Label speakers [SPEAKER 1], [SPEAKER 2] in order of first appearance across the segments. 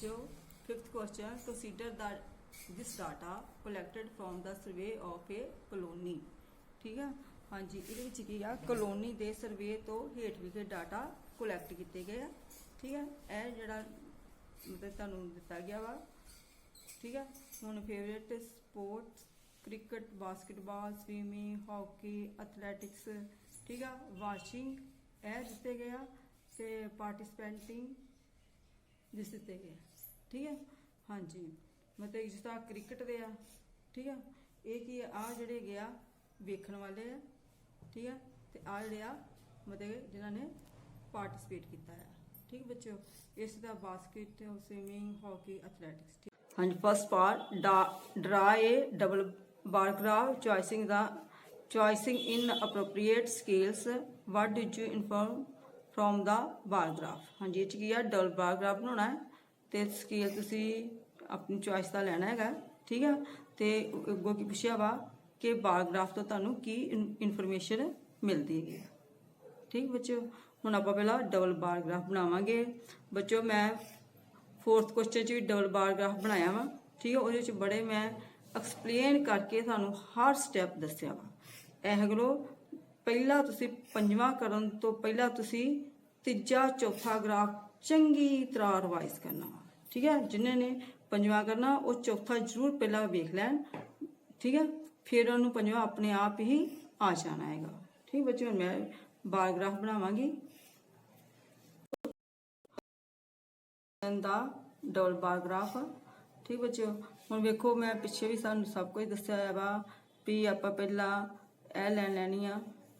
[SPEAKER 1] बच्चों fifth question consider this data collected from the survey of a colony. ठीक है, हाँ जी, ये की आ कलोनी के सर्वे तो हेठ विखे डाटा कलैक्ट किए गए। ठीक है, यह जरा मतलब तुहानू दिता गया वा। ठीक है, हुण favourite sports cricket, basketball, swimming, hockey, athletics, ठीक है, वाचिंग यह दिते गए तो पार्टिसिपेंटिंग जिस दिते गए। ठीक है, हाँ जी, मतलब जिस तरह क्रिकेट दे आ। ठीक है, ये की आ जड़े गया वेखण वाले है। ठीक है, तो आ जड़े आ मतलब जिन्होंने पार्टिसिपेट किया है। ठीक बच्चों, इस तरह बास्केट, स्विमिंग, हॉकी, एथलैटिक्स। हाँ जी, first part draw a double bar graph choicing in appropriate scales. What did you inform from the bar graph. हाँ जी, ये की डबल बार ग्राफ बनाना है तो स्केल तुसी अपनी चॉइस का लेना है। ठीक है, तो अगों की पूछा वा कि बार ग्राफ तो तुहानू की इनफॉर्मेशन मिलती है। ठीक बच्चों, हुण आपां पहला डबल बार ग्राफ बनावांगे। बच्चों मैं फोर्थ क्वेश्चन भी डबल बार ग्राफ बनाया वा। ठीक है, वो बड़े मैं एक्सप्लेन करके थानू हर स्टैप दस्या वा। एह गलो पहला तुसी पंजवां करन तो पहला तुसी तीजा चौथा ग्राफ चंगी तरह रिवाइज करना वा। ठीक है, जिन्होंने पंजवां करना वो चौथा जरूर पहला वेख लैन। ठीक है, फिर उन्होंने पंजवां अपने आप ही आ जाना है। ठीक बच्चों, मैं बार ग्राफ बनावांगी डबल बार ग्राफ। ठीक बच्चों, हुण वेखो मैं पिछे भी सानू सब कुछ दस्या है वा भी आपां पहला ए लैन लैनी आ।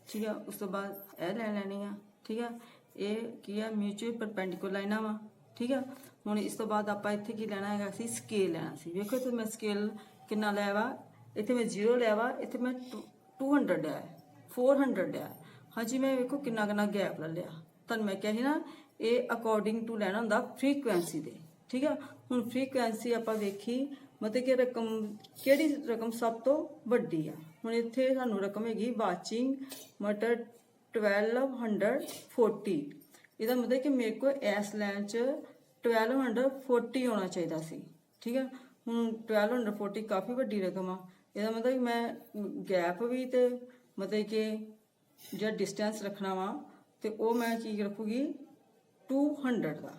[SPEAKER 1] ठीक है, उस तो बाद ए लैन लैनी आ। ठीक है, ये की है म्यूचुअल परपेंडिकुलर लाइना वा। ठीक है, हुण इस तो बाद आपां इत्थे की लैना है सी स्केल लैना सी। वेखो इत्थे मैं स्केल कितना लिया वा, इत्थे मैं 0 लिया वा, इत्थे मैं 200 लिया है, 400 लिया है। हाँ जी, मैं वेखो कितना कितना गैप ले लिया। तुहानू मैं कहा ना ये अकॉर्डिंग टू लैना हुंदा फ्रीकुएंसी दे। ठीक है, हुण फ्रीकुएंसी आपां वेखी मतलब कि रकम किहड़ी रकम सब तो वड्डी आ। हुण इत्थे सानू रकम हैगी वाचिंग मटर 1240। इसका मतलब कि मेरे को इस लाइन च 1240 होना चाहिए सी। ठीक है, हुण 1240 काफ़ी वड्डी रकम आ। इसका मतलब कि मैं गैप भी तो मतलब कि जो डिस्टेंस रखना वा तो वह मैं की रखूगी 200 का।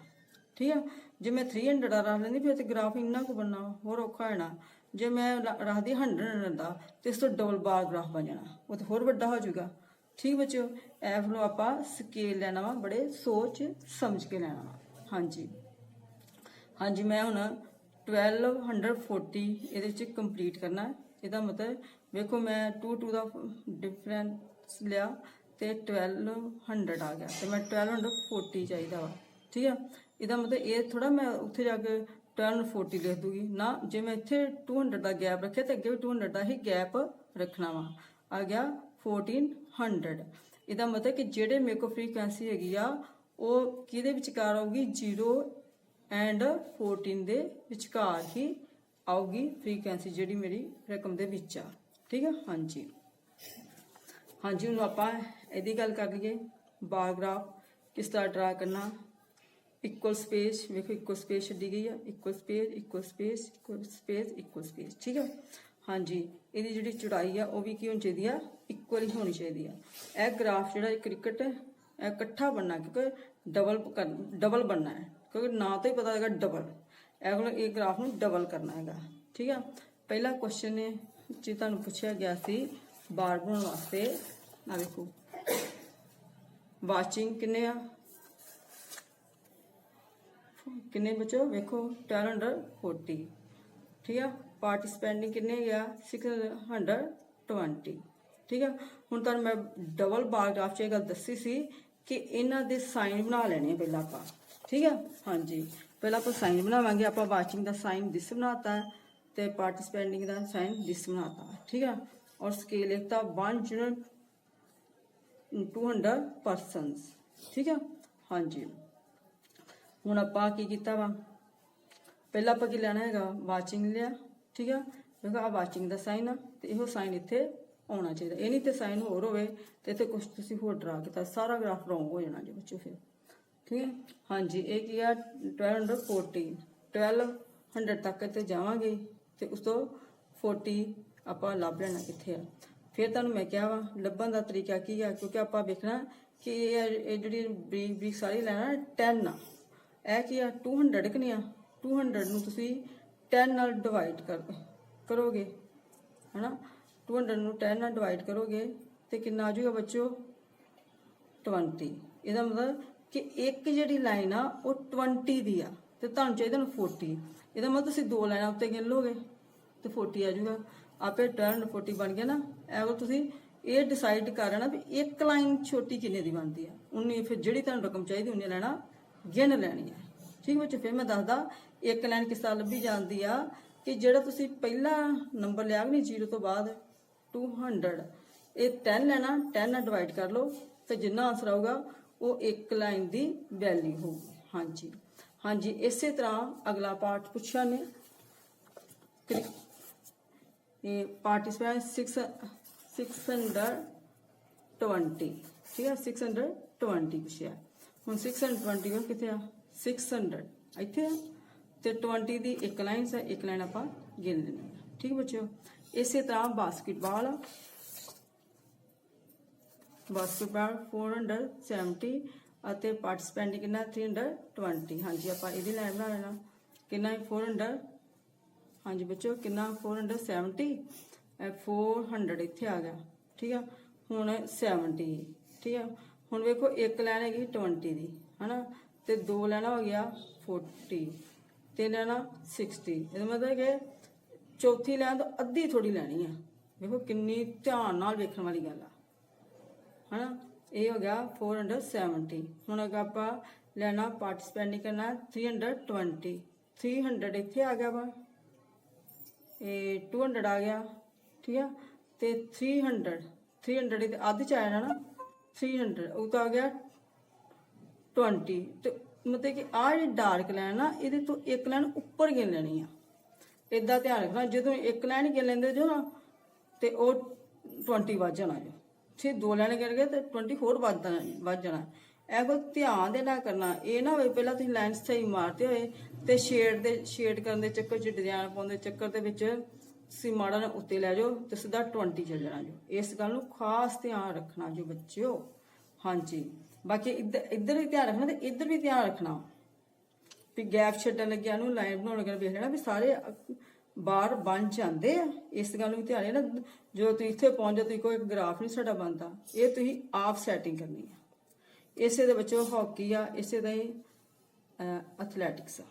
[SPEAKER 1] ठीक है, जो मैं 300 का रख लेंदी फिर तो ग्राफ इन्ना को बनना होर औखा होना। जो मैं रखती 100 का तो इस तो डबल बार ग्राफ बन जाना, वो तो होर वड्डा हो जाएगा। ठीक बच्चों, एफ लो आप स्केल लेना वा बड़े सोच समझ के लेना वा। हाँ जी, हाँ जी, मैं हुण 1240 ये कंप्लीट करना है। इसका मतलब देखो मैं 2 का डिफरेंस लिया तो 1200 आ गया तो मैं 1240 चाहिए वा। ठीक है, इसका मतलब ये थोड़ा मैं उत्थे जाके 1240 लिख दूगी ना। जे मैं इत्थे 200 का गैप रखे तो अगे भी 200 का ही गैप रखना वा। आ गया 1400। इसका मतलब कि जेडे मेरे को फ्रीकुएंसी हैगी आ वो किहदे विचकार आऊगी 0 एंड 14 दे विचकार ही आऊगी फ्रीकुएंसी जिहड़ी मेरी रकम दे विच आ। ठीक है, हाँ जी, हाँ जी, हुण आपां इहदी गल कर लईए बार ग्राफ किस तरह ड्रा करना। इक्वल स्पेस देखो, इक्वल स्पेस छड्डी गई है, equal space equal space equal space equal space. ठीक है, हाँ जी, ये जी चौड़ाई है वह भी की होनी चाहिए इक्वल ही होनी चाहिए। यह ग्राफ जो क्रिकेट है कट्ठा बनना क्योंकि डबल बनना है क्योंकि ना तो ही पता लगा डबल ये ग्राफ में डबल करना है। ठीक है, पहला क्वेश्चन जी तुहानू पूछा गया सी बार बनाने वास्ते। ना देखो वाचिंग किन्ने आ किन्ने बच्चों वेखो 1240। ठीक है, पार्टिसिपेंटिंग किन्ने गया 620। ठीक है, हुण तुहानू मैं डबल बार ग्राफ च गल दसी सी कि इन्हां दे साइन बना लेने पहला आपां। ठीक है, हाँ जी, पहला आप साइन बनावांगे। आप वाचिंग का साइन दिस बनाता है तो पार्टिसिपेंटिंग का साइन दिस बनाता है। ठीक है, और स्केल एक था 1 यूनिट 200 परसनस। ठीक है, हाँ जी, हुण आपां की कीता वा पहला आपां की लैना है वाचिंग लिया। ठीक है, देखो आ वाचिंग का साइन आ तो यो साइन इत्थे आना चाहिए। ये नहीं तो साइन होर होवे तो इत्थे कुछ तुसीं होर ड्रा किया सारा ग्राफ रॉन्ग हो जाना जी बच्चों फिर। ठीक है, हाँ जी, ये की है 1240। 1200 ਤੱਕ ਤੇ ਜਾਵਾਂਗੇ ਤੇ ਉਸ ਤੋਂ 40 ਆਪਾਂ ਲੱਭ ਲੈਣਾ ਕਿੱਥੇ ਆ। ਫਿਰ ਤੁਹਾਨੂੰ ਮੈਂ ਕਿਹਾ ਵਾ ਲੱਭਣ ਦਾ ਤਰੀਕਾ ਕੀ ਆ, ਕਿਉਂਕਿ ਆਪਾਂ ਵੇਖਣਾ ਕਿ ਇਹ ਜਿਹੜੀ ਬਰੀਕ ਬਰੀਕ ਸਾਰੀ ਲੈਣਾ 10 ਆ, ਇਹ ਕੀ ਆ 200 ਕਿ ਨਹੀਂ ਆ। 200 ਨੂੰ ਤੁਸੀਂ 10 ਨਾਲ ਡਿਵਾਈਡ ਕਰੋਗੇ ਹਨਾ, 200 ਨੂੰ 10 ਨਾਲ ਡਿਵਾਈਡ ਕਰੋਗੇ ਤੇ ਕਿੰਨਾ ਆ ਜਾਊਗਾ ਬੱਚਿਓ 20। ਇਹਦਾ ਮਤਲਬ ਕਿ ਇੱਕ ਜਿਹੜੀ ਲਾਈਨ ਆ ਉਹ 20 ਦੀ ਆ ਤੇ ਤੁਹਾਨੂੰ ਚਾਹੀਦਾ ਨੂੰ 40। ਇਹਦਾ ਮਤਲਬ ਤੁਸੀਂ ਦੋ ਲਾਈਨਾਂ ਉੱਤੇ ਗਿਣ ਲੋਗੇ ਤੇ 40 ਆ ਜਾਊਗਾ। ਆਪੇ 12 40 ਬਣ ਗਿਆ ਨਾ। ਐਵੇਂ ਤੁਸੀਂ ਇਹ ਡਿਸਾਈਡ ਕਰ ਲੈਣਾ ਵੀ ਇੱਕ ਲਾਈਨ ਛੋਟੀ ਕਿੰਨੇ ਦੀ ਬਣਦੀ ਆ, ਉਨੀ ਫਿਰ ਜਿਹੜੀ ਤੁਹਾਨੂੰ ਰਕਮ ਚਾਹੀਦੀ ਉਨੀ ਲੈਣਾ ਗਿਣ ਲੈਣੀ ਹੈ। ਠੀਕ ਬੱਚੇ, ਫਿਰ ਮੈਂ ਦੱਸਦਾ ਇੱਕ ਲਾਈਨ ਕਿਸ ਤਰ੍ਹਾਂ ਲੱਭੀ ਜਾਂਦੀ ਆ ਕਿ ਜਿਹੜਾ ਤੁਸੀਂ ਪਹਿਲਾ ਨੰਬਰ ਲਿਆ ਨਹੀਂ 0 ਤੋਂ ਬਾਅਦ 200, ਇਹ 10 ਲੈਣਾ, 10 ਨਾਲ ਡਿਵਾਈਡ ਕਰ ਲਓ ਤੇ ਜਿੰਨਾ ਆਨਸਰ ਆਊਗਾ ਉਹ ਇੱਕ ਲਾਈਨ ਦੀ ਵੈਲਿਊ ਹੋਊਗੀ। ਹਾਂਜੀ ਹਾਂਜੀ, ਇਸੇ ਤਰ੍ਹਾਂ ਅਗਲਾ ਪਾਰਟ ਪੁੱਛਿਆ ਨੇ ਇਹ ਪਾਰਟਿਸਪੈਂਟ 620, ਠੀਕ ਹੈ 620 ਪੁੱਛਿਆ। ਹੁਣ 620 ਕਿੱਥੇ ਆ 600 ਇੱਥੇ ਆ ਤੇ 20 ਦੀ ਇੱਕ ਲਾਈਨ ਹੈ, ਇੱਕ ਲਾਈਨ ਆਪਾਂ ਗਿਣ ਲੈਣੀ ਹੈ। ਠੀਕ ਬੱਚਿਓ, ਇਸੇ ਤਰ੍ਹਾਂ ਬਾਸਕਟਬਾਲ 470 ਅਤੇ ਪਾਰਟਿਸਪੈਂਟ ਕਿੰਨਾ 320। ਹਾਂਜੀ ਆਪਾਂ ਇਹਦੀ ਲਾਈਨ ਬਣਾ ਲੈਣਾ ਕਿੰਨਾ 400। ਹਾਂਜੀ ਬੱਚਿਓ ਕਿੰਨਾ 470 400 ਇੱਥੇ ਆ ਗਿਆ। ਠੀਕ ਆ, ਹੁਣ 70। ਠੀਕ ਆ, ਹੁਣ ਵੇਖੋ ਇੱਕ ਲਾਈਨ ਹੈਗੀ 20 ਦੀ ਹਨਾ ਤੇ ਦੋ ਲੈਣਾ ਹੋ ਗਿਆ 40 ਤੇ ਲੈਣਾ 60। ਇਹਦਾ ਮਤਲਬ ਕਿ ਚੌਥੀ ਲਾਈਨ ਤੋਂ ਅੱਧੀ ਥੋੜੀ ਲੈਣੀ ਆ। ਵੇਖੋ ਕਿੰਨੀ ਧਿਆਨ ਨਾਲ ਵੇਖਣ ਵਾਲੀ ਗੱਲ ਆ ਹਨਾ। ਇਹ ਹੋ ਗਿਆ 470। ਹੁਣ ਅगर ਆਪਾਂ ਲੈਣਾ ਪਾਰਟਿਸਪੈਂਟ ਕਰਨਾ 320, 300 ਇੱਥੇ ਆ ਗਿਆ ਵਾ, ਇਹ 200 ਆ ਗਿਆ। ਠੀਕ ਆ, ਤੇ 300 ਦੇ ਅੱਧ ਚ ਆਇਆ ਨਾ 300 ਉਹ ਤਾਂ ਆ ਗਿਆ 20। ਤੇ ਮਤਲਬ ਕਿ ਆਹ ਜਿਹੜੀ ਡਾਰਕ ਲਾਈਨ ਆ ਇਹਦੇ ਤੋਂ ਇੱਕ ਲਾਈਨ ਉੱਪਰ ਗਿਣ ਲੈਣੀ ਆ। ਇਦਾਂ ਧਿਆਨ ਰੱਖਣਾ, ਜਦੋਂ ਇੱਕ ਲਾਈਨ ਗਿਣ ਲੈਂਦੇ ਜੋ ਨਾ ਤੇ ਉਹ 20 ਵੱਧ ਜਾਣਾ ਜੋ। ਠੀਕ, ਦੋ ਲਾਈਨ ਗਿਣ ਗਏ ਤੇ 20 ਹੋਰ ਵੱਧ ਜਾਣਾ। ਇਹ ਕੋਈ ਧਿਆਨ ਦੇ ਨਾਲ ਕਰਨਾ, ਇਹ ਨਾ ਹੋਵੇ ਪਹਿਲਾਂ ਤੁਸੀਂ ਲਾਈਨ ਸਹੀ ਮਾਰਦੇ ਹੋਏ ਤੇ ਸ਼ੇਡ ਕਰਨ ਦੇ ਚੱਕਰ 'ਚ ਡਿਜ਼ਾਈਨ ਪਾਉਣ ਦੇ ਚੱਕਰ ਦੇ ਵਿੱਚ ਤੁਸੀਂ ਮਾੜਾ ਨਾ ਉੱਤੇ ਲੈ ਜਾਓ ਤੇ ਸਿੱਧਾ 20 ਚੱਲ ਜਾਣਾ ਜੋ। ਇਸ ਗੱਲ ਨੂੰ ਖਾਸ ਧਿਆਨ ਰੱਖਣਾ ਜੋ ਬੱਚਿਓ। ਹਾਂਜੀ, ਬਾਕੀ ਇੱਧਰ ਵੀ ਧਿਆਨ ਰੱਖਣਾ ਤੇ ਇੱਧਰ ਵੀ ਧਿਆਨ ਰੱਖਣਾ ਵੀ ਗੈਪ ਛੱਡਣ ਲੱਗਿਆ ਨੂੰ ਲਾਈਨ ਬਣਾਉਣ ਲੱਗਿਆ ਵੇਖ ਲੈਣਾ ਵੀ ਸਾਰੇ ਬਾਹਰ ਬਣ ਜਾਂਦੇ ਆ। ਇਸ ਗੱਲ ਨੂੰ ਵੀ ਧਿਆਨ ਰੱਖਣਾ, ਜੋ ਤੁਸੀਂ ਇੱਥੇ ਪਹੁੰਚ ਜਾਓ ਤੁਸੀਂ ਕੋਈ ਗ੍ਰਾਫ ਨਹੀਂ ਸਾਡਾ ਬਣਦਾ, ਇਹ ਤੁਸੀਂ ਆਪ ਸੈਟਿੰਗ ਕਰਨੀ ਆ। ਇਸੇ ਦੇ ਬੱਚੋ ਹਾਕੀ ਆ, ਇਸੇ ਦਾ ਹੀ ਐਥਲੈਟਿਕਸ ਆ।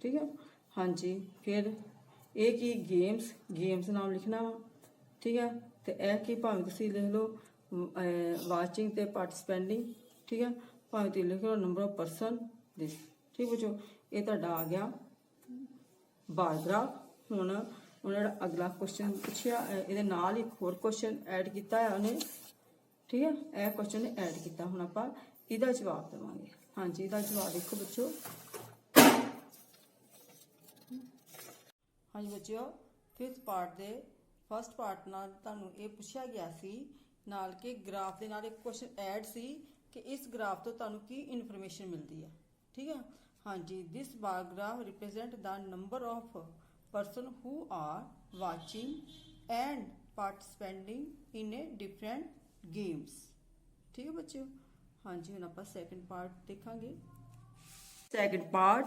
[SPEAKER 1] ਠੀਕ ਹੈ, ਹਾਂਜੀ ਫਿਰ ਇਹ ਕੀ ਗੇਮਸ ਨਾਮ ਲਿਖਣਾ ਵਾ। ਠੀਕ ਹੈ, ਤੇ ਇਹ ਕੀ ਭਾਵੇਂ ਤੁਸੀਂ ਲਿਖ ਲਓ ਵਾਚਿੰਗ ਤੇ ਪਾਰਟਿਸਪੈਂਟਿੰਗ। ਠੀਕ ਹੈ, ਭਾਵੇਂ ਤੁਸੀਂ ਲਿਖ ਲਓ ਨੰਬਰ ਆਫ ਪਰਸਨ ਦਿਸ। ਠੀਕ ਬੱਚੋ, ਇਹ ਤੁਹਾਡਾ ਆ ਗਿਆ ਬਾਰ ਗ੍ਰਾਫ। ਹੁਣ ਜਿਹੜਾ ਅਗਲਾ ਕੁਐਸਚਨ ਪੁੱਛਿਆ ਇਹਦੇ ਨਾਲ ਇੱਕ ਹੋਰ ਕੁਐਸਚਨ ਐਡ ਕੀਤਾ ਹੈ ਉਹਨੇ। ਠੀਕ ਹੈ, ਇਹ ਕੁਐਸਚਨ ਨੇ ਐਡ ਕੀਤਾ, ਹੁਣ ਆਪਾਂ ਇਹਦਾ ਜਵਾਬ ਦੇਵਾਂਗੇ। ਹਾਂਜੀ, ਇਹਦਾ ਜਵਾਬ ਦੇਖੋ ਬੱਚੋ। ਹਾਂਜੀ ਬੱਚਿਓ, 5th ਪਾਰਟ ਦੇ ਫਸਟ ਪਾਰਟ ਨਾਲ ਤੁਹਾਨੂੰ ਇਹ ਪੁੱਛਿਆ ਗਿਆ ਸੀ ਨਾਲ ਕਿ ਗ੍ਰਾਫ ਦੇ ਨਾਲ ਇੱਕ ਕੁਐਸਚਨ ਐਡ ਸੀ ਕਿ ਇਸ ਗ੍ਰਾਫ ਤੋਂ ਤੁਹਾਨੂੰ ਕੀ ਇਨਫੋਰਮੇਸ਼ਨ ਮਿਲਦੀ ਹੈ। ਠੀਕ ਹੈ, ਹਾਂਜੀ ਦਿਸ ਬਾਰ ਗ੍ਰਾਫ ਰਿਪਰੈਜ਼ੈਂਟ ਦਾ number of person who are watching and participating in a different games। ठीक है बच्चों, हाँ जी, हम आप सेकंड पार्ट देखेंगे। Second part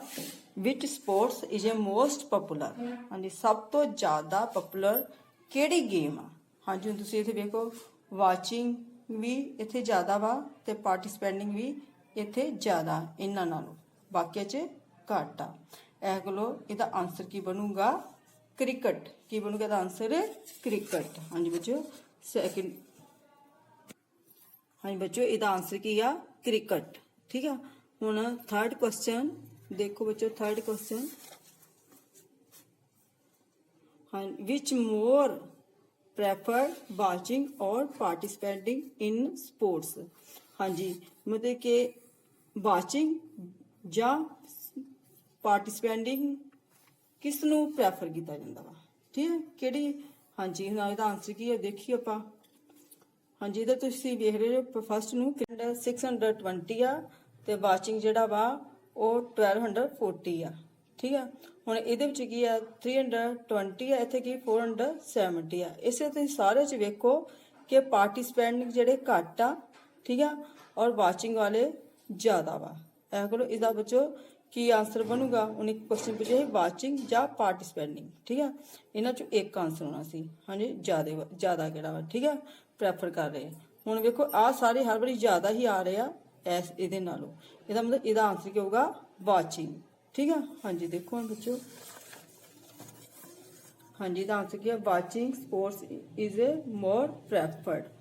[SPEAKER 1] which sports is a most popular. हाँ जी, सब तो ज़्यादा पॉपुलर केड़ी गेम आ। हाँ जी, तुम इत्थे देखो वाचिंग भी इत्थे ज़्यादा वा ते पार्टिसिपेटिंग भी इत्थे ज़्यादा, इन्हां नालों बाकी च घट आ। ਇਹ ਕੋਲੋਂ ਇਹਦਾ ਆਨਸਰ ਕੀ ਬਣੂਗਾ ਕ੍ਰਿਕਟ। ਕੀ ਬਣੂਗਾ ਇਹਦਾ ਆਨਸਰ ਕ੍ਰਿਕਟ। ਹਾਂਜੀ ਬੱਚਿਓ, ਸੈਕਿੰਡ ਹਾਂਜੀ ਬੱਚਿਓ ਇਹਦਾ ਆਨਸਰ ਕੀ ਆ ਕ੍ਰਿਕਟ। ਠੀਕ ਆ, ਹੁਣ ਥਰਡ ਕੁਐਸਚਨ ਦੇਖੋ ਬੱਚਿਓ। ਥਰਡ ਕੁਐਸਚਨ ਹਾਂ ਵਿਚ ਮੋਰ ਪ੍ਰੈਫਰ ਵਾਚਿੰਗ ਔਰ ਪਾਰਟਿਸਿਪੇਟਿੰਗ ਇਨ ਸਪੋਰਟਸ। ਹਾਂਜੀ, ਮਤਲਬ ਕਿ ਵਾਚਿੰਗ ਜਾਂ ਪਾਰਟਿਸਿਪੇਟਿੰਗ ਕਿਸ ਨੂੰ ਪ੍ਰੈਫਰ ਕੀਤਾ ਜਾਂਦਾ ਵਾ। ਠੀਕ ਹੈ, ਕਿਹੜੀ। ਹਾਂਜੀ, ਹੁਣ ਇਹਦਾ ਆਨਸਰ ਕੀ ਹੈ ਦੇਖੀਏ ਆਪਾਂ। ਹਾਂਜੀ, ਇਹਦਾ ਤੁਸੀਂ ਵੇਖ ਰਹੇ ਹੋ ਫਸਟ ਨੂੰ 620 ਆ ਤੇ ਵਾਚਿੰਗ ਜਿਹੜਾ ਵਾ ਉਹ 1240 ਆ। ठीक है। ਹੁਣ ਇਹਦੇ ਵਿੱਚ ਕੀ ਆ 320 ਆ, ਇੱਥੇ ਕੀ 470 ਆ। ਇਸੇ ਤੁਸੀਂ ਸਾਰੇ ਚ ਵੇਖੋ ਕਿ ਪਾਰਟਿਸਪੈਂਟ ਜਿਹੜੇ ਘੱਟ ਆ, ਠੀਕ ਆ, ਔਰ ਵਾਚਿੰਗ ਵਾਲੇ ਜ਼ਿਆਦਾ ਵਾ। ਐ ਕਰੋ ਇਹਦਾ ਬੱਚੋ ਕੀ ਆਂਸਰ ਬਣੂਗਾ। ਉਹਨੇ ਕੁਐਸਚਨ ਪੁੱਛਿਆ ਸੀ ਵਾਚਿੰਗ ਜਾਂ ਪਾਰਟਿਸਪੈਂਟਿੰਗ, ਠੀਕ ਆ। ਇਹਨਾਂ ਚੋਂ ਇੱਕ ਆਂਸਰ ਹੋਣਾ ਸੀ। ਹਾਂਜੀ, ਜ਼ਿਆਦਾ ਕਿਹੜਾ ਵਾ, ਠੀਕ ਆ, ਪ੍ਰੈਫਰ ਕਰ ਰਹੇ। ਹੁਣ ਵੇਖੋ ਆਹ ਸਾਰੇ ਹਰ ਵਾਰੀ ਜ਼ਿਆਦਾ ਹੀ ਆ ਰਹੇ ਆ ਐਸ ਇਹਦੇ ਨਾਲੋਂ, ਇਹਦਾ ਮਤਲਬ ਇਹਦਾ ਆਂਸਰ ਕੀ ਹੋਊਗਾ ਵਾਚਿੰਗ, ठीक है। हाँ जी, देखो हम बच्चों, हाँ जी, द आंसर क्या, watching sports is a more preferred.